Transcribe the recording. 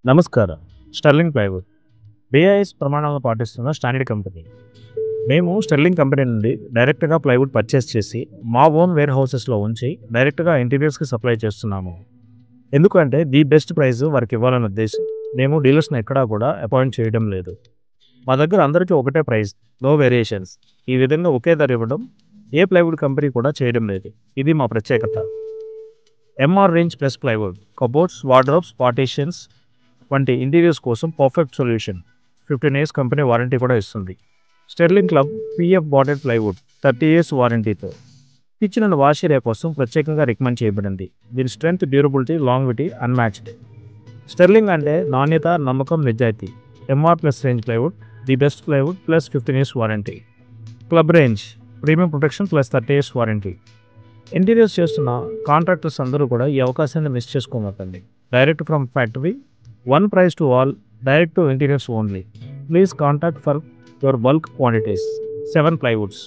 నమస్కారం. Sterling plywood BIS ప్రమాణాలను పాటిస్తున్న standard company. మేము స్టెర్లింగ్ కంపెనీ నుండి డైరెక్ట్గా ప్లైవుడ్ పర్చేస్ చేసి మా ఓన్ వేర్ హౌసెస్లో ఉంచి డైరెక్ట్గా ఇంటీరియర్స్కి సప్లై చేస్తున్నాము. ఎందుకంటే ది బెస్ట్ ప్రైస్ వారికి ఇవ్వాలనే ఉద్దేశం. మేము డీలర్స్ని ఎక్కడా కూడా అపాయింట్ చేయడం లేదు. మా దగ్గర అందరికీ ఒకటే ప్రైస్, నో వేరియేషన్స్. ఈ విధంగా ఒకే ధర ఇవ్వడం ఏ ప్లైవుడ్ కంపెనీ కూడా చేయడం లేదు. ఇది మా ప్రత్యేకత. MR range plus plywood, cupboards, wardrobes, partitions వంటి ఇంటీరియర్స్ కోసం perfect solution. 15 years company warranty కూడా ఇస్తుంది. Sterling club PF bonded plywood 30 years వారంటీతో. కిచెన్ అండ్ వాష్ ఏరియా కోసం ప్రత్యేకంగా రికమెండ్ చేయబడింది. దీని strength, durability, longevity unmatched. Sterling అంటే నాణ్యత, నమ్మకం, నిజాయితీ. MR plus range plywood, the best plywood plus 15 years warranty. Club range premium protection plus 30 years warranty. Interiors చేస్తున్న కాంట్రాక్టర్స్ అందరూ కూడా ఈ అవకాశాన్ని మిస్ చేసుకోమాకండి. Direct from factory, one price to all, direct to interiors only. Please contact for your bulk quantities. 7 plywoods.